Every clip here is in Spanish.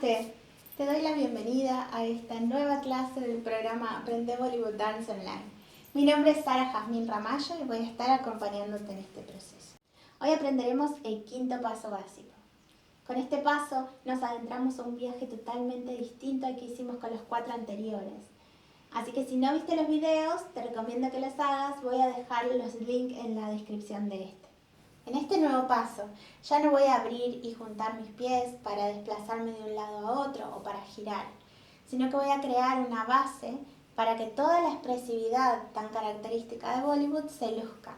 Namaste. Te doy la bienvenida a esta nueva clase del programa Aprende Bollywood Dance Online. Mi nombre es Sara Jazmín Ramallo y voy a estar acompañándote en este proceso. Hoy aprenderemos el quinto paso básico. Con este paso nos adentramos a un viaje totalmente distinto al que hicimos con los 4 anteriores. Así que si no viste los videos, te recomiendo que los hagas. Voy a dejar los links en la descripción de este. En este nuevo paso, ya no voy a abrir y juntar mis pies para desplazarme de un lado a otro o para girar, sino que voy a crear una base para que toda la expresividad tan característica de Bollywood se luzca.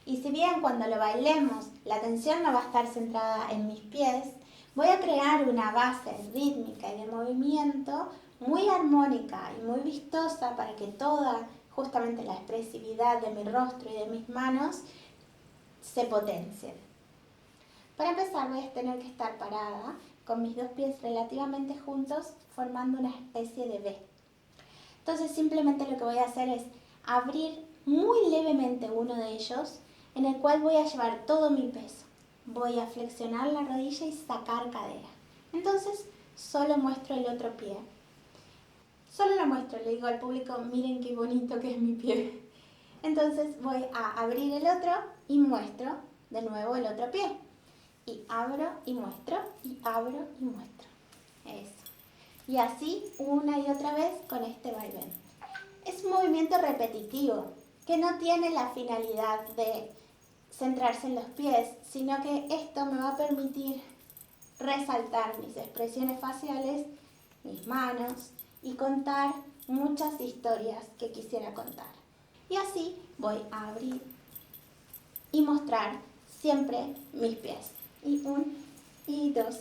Y si bien cuando lo bailemos la atención no va a estar centrada en mis pies, voy a crear una base rítmica y de movimiento muy armónica y muy vistosa para que toda justamente la expresividad de mi rostro y de mis manos se potencien. Para empezar voy a tener que estar parada con mis dos pies relativamente juntos formando una especie de V. Entonces simplemente lo que voy a hacer es abrir muy levemente uno de ellos en el cual voy a llevar todo mi peso. Voy a flexionar la rodilla y sacar cadera. Entonces solo muestro el otro pie. Solo lo muestro, le digo al público, miren qué bonito que es mi pie. Entonces voy a abrir el otro y muestro de nuevo el otro pie. Y abro y muestro, y abro y muestro. Eso. Y así una y otra vez con este vaivén. Es un movimiento repetitivo que no tiene la finalidad de centrarse en los pies, sino que esto me va a permitir resaltar mis expresiones faciales, mis manos y contar muchas historias que quisiera contar. Y así voy a abrir y mostrar siempre mis pies. Y 1, y 2,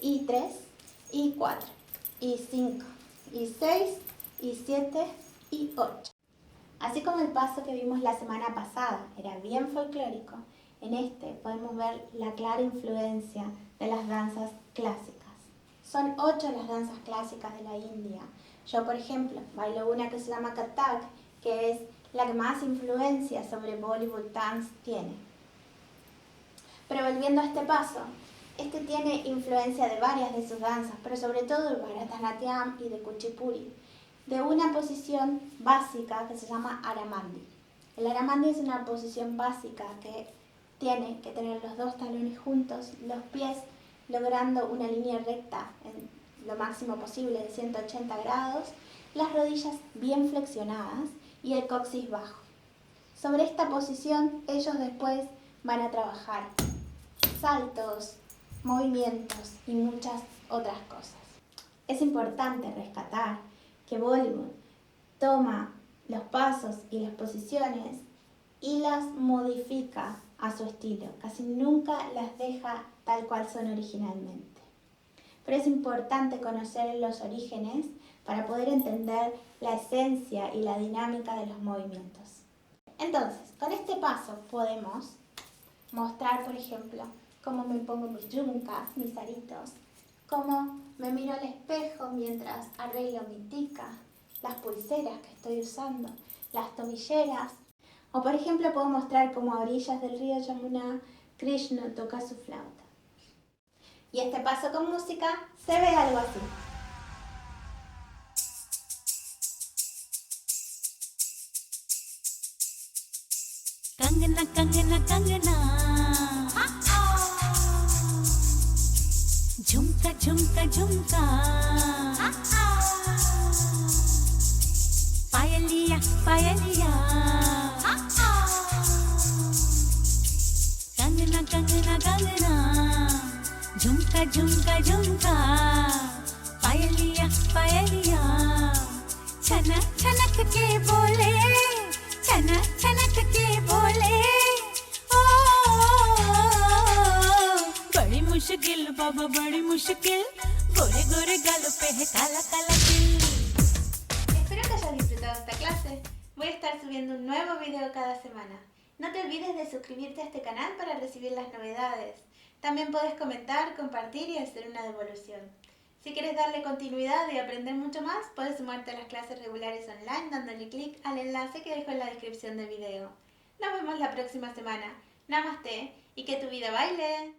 y 3, y 4, y 5, y 6, y 7, y 8. Así como el paso que vimos la semana pasada era bien folclórico, en este podemos ver la clara influencia de las danzas clásicas. Son 8 las danzas clásicas de la India. Yo, por ejemplo, bailo una que se llama Kathak, que es la que más influencia sobre Bollywood Dance tiene. Pero volviendo a este paso, este tiene influencia de varias de sus danzas, pero sobre todo de Bharatanatyam y de Kuchipuri, de una posición básica que se llama Aramandi. El Aramandi es una posición básica que tiene que tener los dos talones juntos, los pies logrando una línea recta en lo máximo posible de 180 grados, las rodillas bien flexionadas y el coxis bajo. Sobre esta posición ellos después van a trabajar saltos, movimientos y muchas otras cosas. Es importante rescatar que Bollywood toma los pasos y las posiciones y las modifica a su estilo. Casi nunca las deja tal cual son originalmente. Pero es importante conocer los orígenes para poder entender la esencia y la dinámica de los movimientos. Entonces, con este paso podemos mostrar, por ejemplo, cómo me pongo mis yumkas, mis aritos, cómo me miro al espejo mientras arreglo mi tika, las pulseras que estoy usando, las tomilleras. O por ejemplo puedo mostrar cómo a orillas del río Yamuna Krishna toca su flauta. Y este paso con música se ve algo así. Kangana, kangana, kangana. Jhumka, jhumka, jhumka. Payaliya, payaliya. Kangana, kangana, kangana. Jhumka, jhumka, jhumka. Payaliya, payaliya. Chana, chanak ke bole. Chana, chanak ke bole. बड़ी मुश्किल बाबा बड़ी मुश्किल गोरे गोरे गालों पे है काला काला दिल. Espero que hayas disfrutado esta clase. Voy a estar subiendo un nuevo video cada semana. No te olvides de suscribirte a este canal para recibir las novedades. También puedes comentar, compartir y hacer una devolución. Si quieres darle continuidad y aprender mucho más, puedes sumarte a las clases regulares online dándole clic al enlace que dejo en la descripción del video. Nos vemos la próxima semana. Namaste y que tu vida baile.